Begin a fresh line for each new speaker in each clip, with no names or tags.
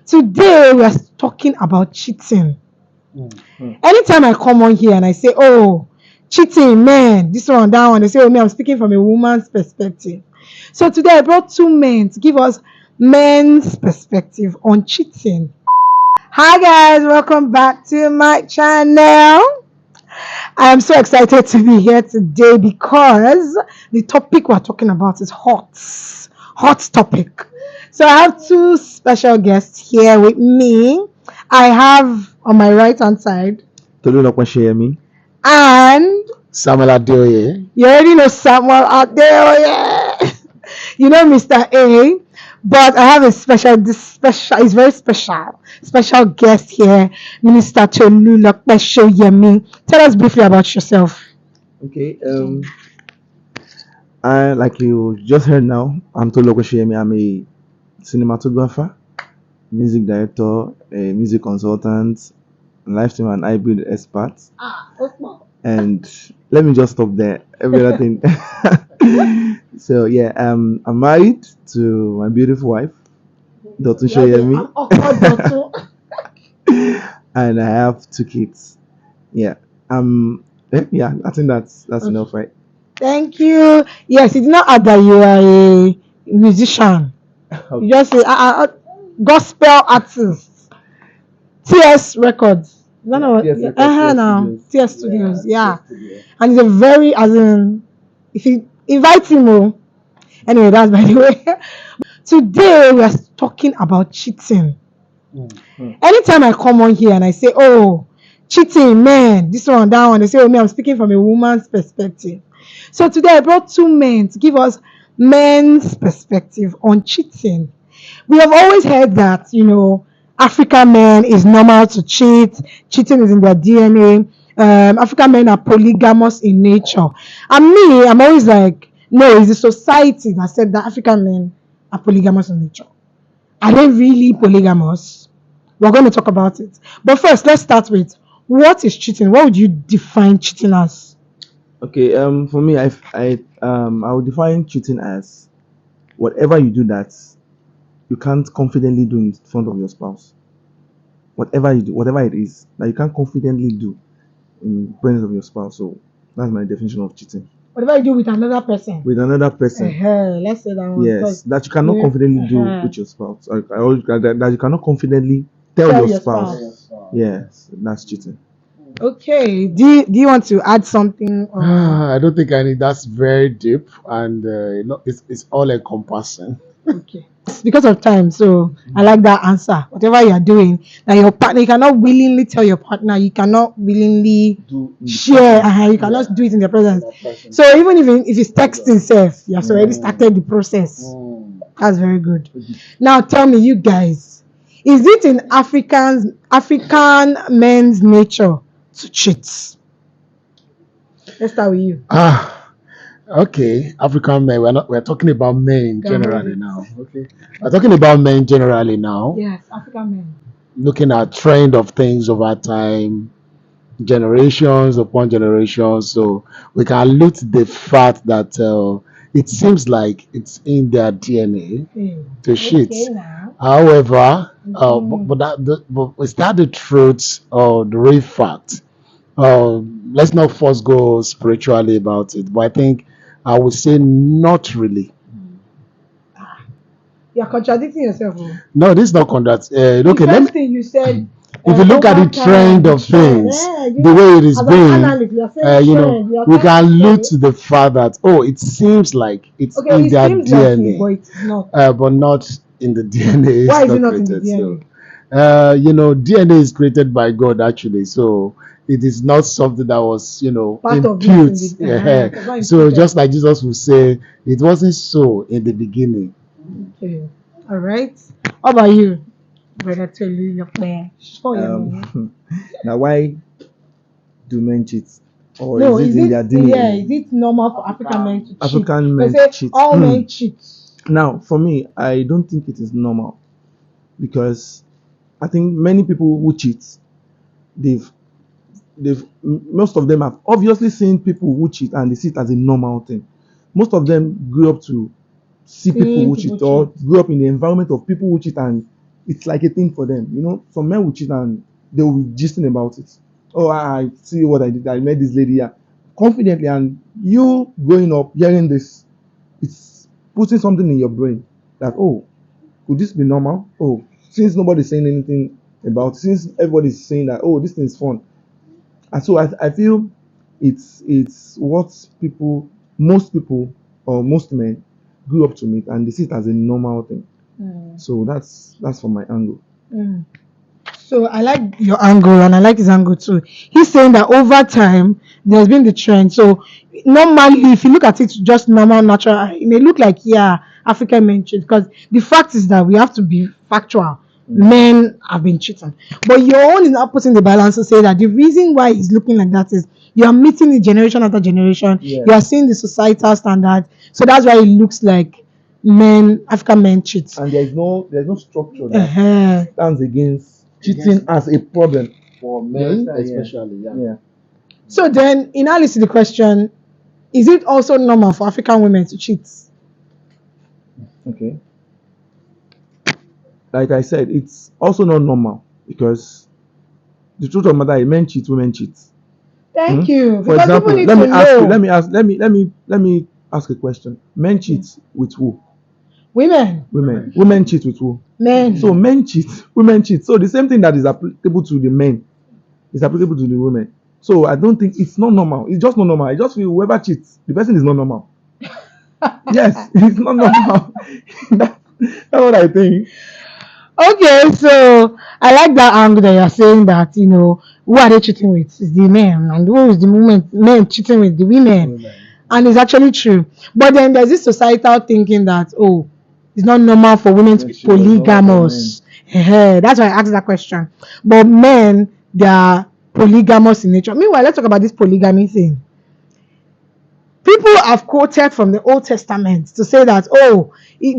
Today we are talking about cheating. Anytime I come on here and I say, oh, cheating, man, this one, that one, they say, oh, me, I'm speaking from a woman's perspective. So today I brought two men to give us men's perspective on cheating. Hi guys, welcome back to my channel. I am so excited to be here today because the topic we're talking about is hot topic. So I have two special guests here with me. I have on my right hand side
Tolu Lokwasheyemi.
and
Samuel Adeoye.
you already know Samuel out there, oh yeah. You know Mr. A, but I have is very special guest here, Minister Tolu Lokwasheyemi. Tell us briefly about yourself.
Okay. I like you just heard now. I'm Tolu Lokwasheyemi. I'm a cinematographer, music director, a music consultant, live stream and hybrid expert. And let me just stop there. Every other thing. So yeah, I'm married to my beautiful wife, Dotun Shoyemi, and I have two kids. Yeah. Yeah, I think that's okay. Enough, right?
Thank you. Yes, it's not that you are a musician. Okay. You just say gospel artist. TS Records. Now TS Studios. Yeah. And it's a very, as in, if you invite him, anyway, that's by the way. Today we are talking about cheating. Anytime I come on here and I say, oh, cheating, man, this one, that one, they say, oh, me, I'm speaking from a woman's perspective. So today I brought two men to give us men's perspective on cheating. We have always heard that, African men is normal to cheat. Cheating is in their DNA. African men are polygamous in nature. And me, I'm always like, no, it's the society that said that African men are polygamous in nature. Are they really polygamous? We're going to talk about it. But first, let's start with, what is cheating? What would you define cheating as?
Okay, for me, I would define cheating as whatever you do that you can't confidently do in front of your spouse. Whatever you do, whatever it is that you can't confidently do in presence of your spouse. So that's my definition of cheating.
Whatever you do with another person.
With another person.
Let's say that one.
Yes, that you cannot confidently do with your spouse. That you cannot confidently tell your spouse. Yes, that's cheating.
Okay. Do you want to add something?
I don't think I need. That's very deep, and it's all encompassing.
Okay. Because of time, so I like that answer. Whatever you are doing, that your partner, you cannot willingly tell your partner, you cannot willingly share, you cannot do it in their presence. So even if it's texting self, you have already started the process. That's very good. Now tell me, you guys, is it in African men's nature to cheat? Let's start with you.
Okay, African men. We're talking about men generally now. Okay, we're talking about men generally now.
Yes, African men.
Looking at trend of things over time, generations upon generations. So we can allude to the fact that it seems like it's in their DNA to cheat. However, but is that the truth or the real fact? Let's not first go spiritually about it, but I think I would say not really.
You're contradicting yourself.
No, this is not contradict. Okay,
the first thing you said.
If you look at the trend of things, the way it is being, we can look to the fact that it seems like it's in their DNA,
but it's not.
But not in the DNA.
Why is it not in the DNA?
So, DNA is created by God actually, so it is not something that was, impute. So just like Jesus would say, it wasn't so in the beginning.
Okay. All right. How about you, brother Tolu?
Now, why do men cheat? Or
no,
is it in their DNA?
Yeah, is it normal for African men to cheat?
African men cheat.
All men cheat.
Now, for me, I don't think it is normal, because I think many people who cheat, most of them have obviously seen people who cheat and they see it as a normal thing. Most of them grew up to see people who cheat, or grew up in the environment of people who cheat and it's like a thing for them. You know, some men will cheat and they will be gisting about it. Oh, I see what I did. I met this lady here confidently, and you growing up hearing this, it's putting something in your brain that, oh, could this be normal? Oh, since nobody's saying anything about it, since everybody's saying that, oh, this thing is fun. And so I feel it's what most people or most men grew up to meet, and they see it as a normal thing. So that's from my angle.
So I like your angle and I like his angle too. He's saying that over time there's been the trend. So normally, if you look at it just normal, natural, it may look like African men cheat, because the fact is that we have to be factual. Men have been cheating, but your own is not putting the balance to say that the reason why it's looking like that is you are meeting the generation after generation.
Yeah.
You are seeing the societal standard, so that's why it looks like African men cheat.
And there's no structure that stands against cheating as a problem
for men,
Yeah.
especially. Yeah.
So then, in analysis, the question: is it also normal for African women to cheat?
Okay. Like I said, it's also not normal, because the truth of the matter is men cheat, women cheat.
Thank you.
For
Because
example,
people need
let
to
me ask you,
know.
let me ask a question. Men cheat with who?
Women,
Women. Women cheat with who?
men.
So men cheat, women cheat. So the same thing that is applicable to the men is applicable to the women. So I don't think it's not normal. It's just not normal. I just feel whoever cheats, the person is not normal. Yes, it's not normal. That's what I think.
Okay, so I like that angle that you're saying that, who are they cheating with? It's the men, and who is the men cheating with? The women. And it's actually true. But then there's this societal thinking that, oh, it's not normal for women to be polygamous. That's why I asked that question. But men, they are polygamous in nature. Meanwhile, let's talk about this polygamy thing. People have quoted from the Old Testament to say that,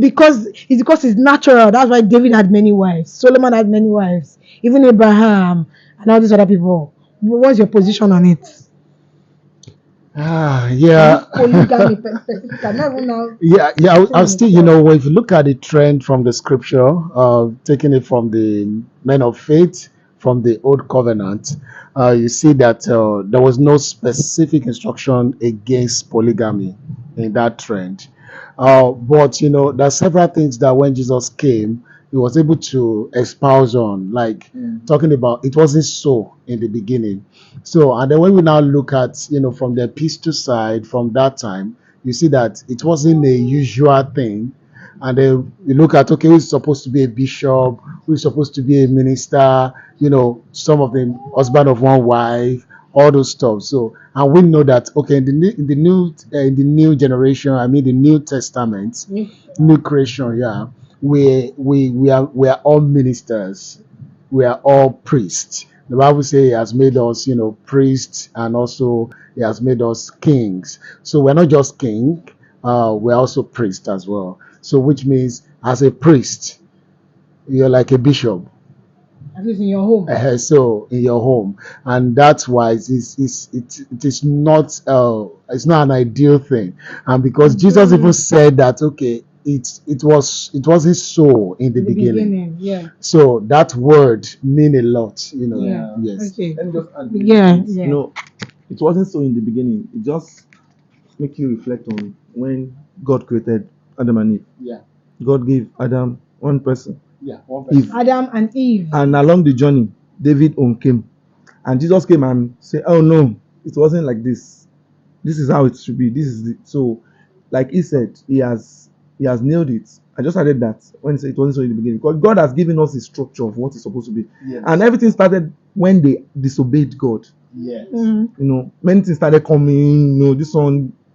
because it's natural. That's why David had many wives, Solomon had many wives, even Abraham and all these other people. What's your position on it?
Yeah.
Polygamy specific. I don't even know.
Yeah. I'll still, if you look at the trend from the scripture, taking it from the men of faith, from the old covenant, you see that there was no specific instruction against polygamy in that trend. But there are several things that when Jesus came, he was able to espouse on, like talking about it wasn't so in the beginning. So, and then when we now look at, from the epistle side, from that time, you see that it wasn't a usual thing. And then you look at, okay, who's supposed to be a bishop, who's supposed to be a minister, some of them husband of one wife, all those stuff. So, and we know that, okay, in the new generation, I mean the New Testament, new creation, yeah, we are all ministers, we are all priests. The Bible says he has made us, priests, and also he has made us kings. So we're not just king, we're also priests as well. So which means as a priest, you're like a bishop.
At least in your home.
So in your home, and that's why it is not an ideal thing, and because Jesus even said that, okay, it wasn't so in the beginning.
Yeah.
So that word mean a lot,
Yeah.
Yes.
Okay.
Let me just add.
Yeah.
It wasn't so in the beginning. It just make you reflect on when God created Adam and Eve.
Yeah.
God gave Adam one person.
Yeah. One person.
Adam and Eve.
And along the journey, David came. And Jesus came and said, oh no, it wasn't like this. This is how it should be. This is so, like he said, he has nailed it. I just added that when he said it wasn't so in the beginning. Because God has given us a structure of what it's supposed to be.
Yes.
And everything started when they disobeyed God.
Yes.
Many things started coming,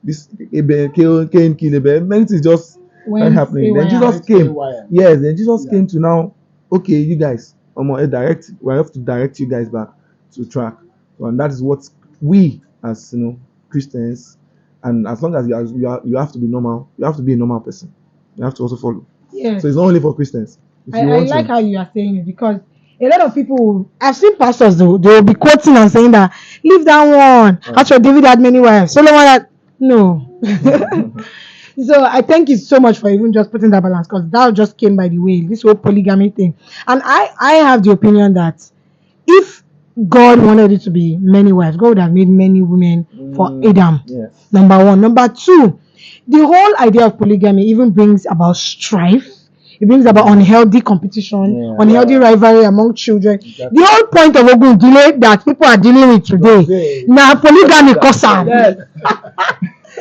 this Abel, Cain kill Abel, many things just started happening. Then Jesus came. Yes, then Jesus came to now, okay, you guys, we have to direct you guys back to track. And that is what we as Christians, and as long as you have to be normal, you have to be a normal person. You have to also follow.
Yeah.
So it's not only for Christians.
I like how you are saying it, because a lot of people, I've seen pastors though, they will be quoting and saying that, leave that one. Actually, David had many wives. Solomon had no. So I thank you so much for even just putting that balance, because that just came by the way, this whole polygamy thing. And I have the opinion that if God wanted it to be many wives, God would have made many women for Adam.
Yes.
Number one. Number two, the whole idea of polygamy even brings about strife. It brings about unhealthy competition,
Yeah.
unhealthy rivalry among children. The whole point of Ogun delay that people are dealing with today, now polygamy cause am.
Yes.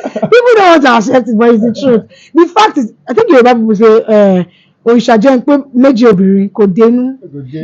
People don't want to accept it, but it's the truth. The fact is, I think Yoruba people say, Òrìṣà jẹ́ ń pé méjì obìnrin kò dénú.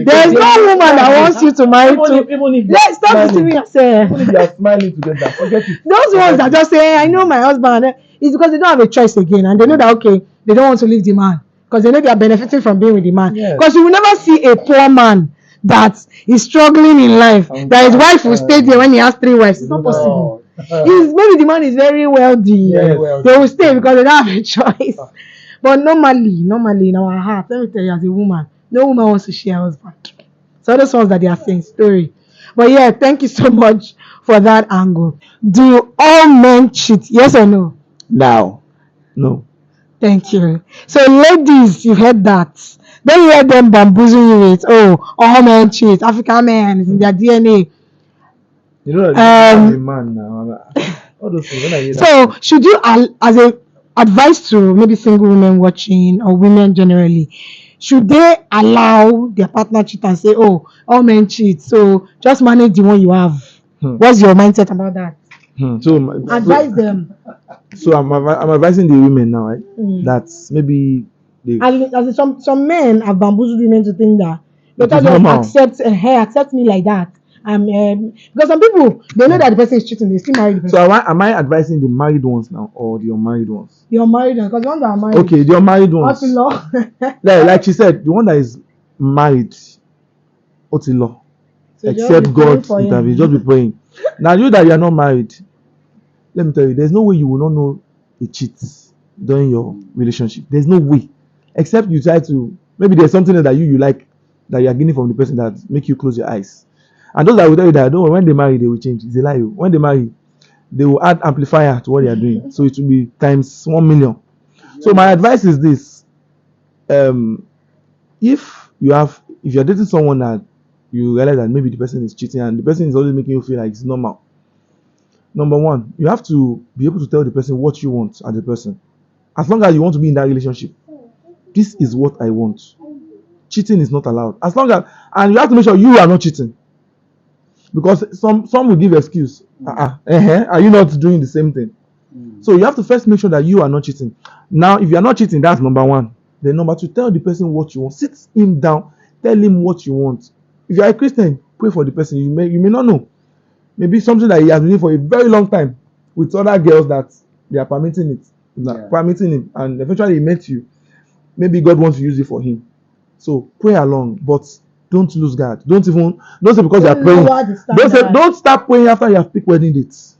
There's no woman that wants you to marry to.
Even if
Let's stop deceiving yourself.
Even if they are smiling together, forget it.
Those ones that just say, I know my husband, it's because they don't have a choice again, and they know that, okay, they don't want to leave the man because they know they are benefiting from being with the man.
Yes.
Because you will never see a poor man that is struggling in life, that his wife will stay there when he has 3 wives. It's not possible. Maybe the man is very wealthy.
Very wealthy.
They will stay because they don't have a choice. But normally in our heart, let me tell you, as a woman, no woman wants to share her husband. So those ones that they are saying story. But yeah, thank you so much for that angle. Do all men cheat? Yes or no?
Now,
No.
Thank you. So ladies, you heard that. Then you heard them bamboozling you with, oh, all men cheat, African men, it's in their DNA.
You know that I'm a man now. All those things. When I hear that,
So should you, as a advice to maybe single women watching or women generally, should they allow their partner cheat and say, oh, all men cheat, so just manage the one you have? What's your mindset about that? Advise them.
So I'm advising the women now, right? That maybe they
As in some men have bamboozled women to think that
It
better
is
just
normal.
accept me like that. Because some people, they know that the person is cheating, they still marry the person.
So am I advising the married ones now or the unmarried ones?
The unmarried ones, because the ones that are married,
Okay, the unmarried
what's
ones.
the law?
Like she said, the one that is married, what's the law?
So just
Except
be praying
God
for him.
intervene. Just be praying. Now you that you are not married, let me tell you, there's no way you will not know a cheat during your relationship. There's no way, except you try to. Maybe there's something that you like that you are getting from the person that make you close your eyes. And those that will tell you that don't, when they marry they will change. It's a lie. When they marry, they will add amplifier to what they are doing, so it will be times 1 million. So my advice is this: if you're dating someone that you realize that maybe the person is cheating and the person is always making you feel like it's normal, number one, you have to be able to tell the person what you want as a person. As long as you want to be in that relationship, this is what I want. Cheating is not allowed. As long as, and you have to make sure you are not cheating, because some will give excuse. Are you not doing the same thing? So you have to first make sure that you are not cheating. Now, if you are not cheating, that's number one. Then number two, tell the person what you want. Sit him down, tell him what you want. If you are a Christian, pray for the person. You may not know. Maybe something that he has been doing for a very long time with other girls that they are permitting it, permitting him, and eventually he met you. Maybe God wants to use it for him. So pray along, but don't lose guard. Don't say because you are praying. Don't start praying after you have picked wedding dates.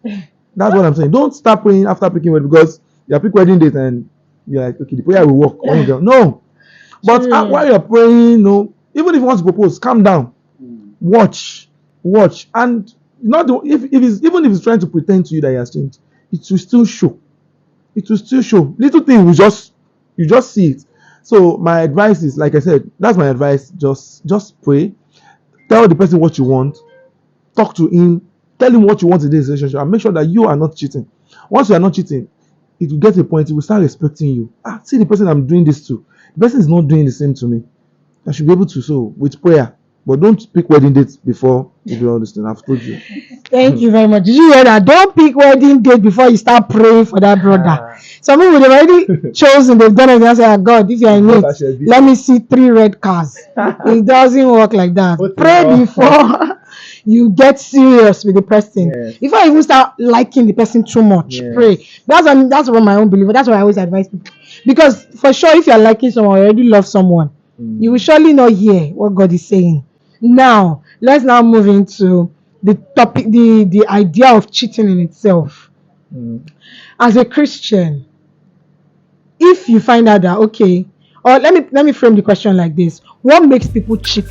That's what I'm saying. Don't start praying after picking wedding, because you have picked wedding date and you're like, okay, the prayer will work. When you go, no. But while you're praying, no, even if you want to propose, calm down, watch, and not even if it's trying to pretend to you that he has changed, it will still show. Little thing you just see it. So my advice is, like I said, that's my advice. Just pray, tell the person what you want, talk to him, tell him what you want in this relationship, and make sure that you are not cheating. Once you are not cheating, it will get to a point he will start respecting you. See the person I'm doing this to, the person is not doing the same to me. I should be able to, so with prayer. But don't pick wedding dates before you do all this thing. I've told you.
Thank you very much. Did you hear that? Don't pick wedding date before you start praying for that brother. Some people they've already chosen, they've done it, and say, God, if you are in it, let me see 3 red cars. It doesn't work like that. Pray before you get serious with the person.
Yes.
If I even start liking the person too much,
Yes.
pray. That's what my own belief. That's what I always advise people. Because for sure, if you are liking someone, you already love someone, you will surely not hear what God is saying. Now, let's now move into the topic, the idea of cheating in itself. As a Christian, if you find out that, okay, or let me frame the question like this: what makes people cheat?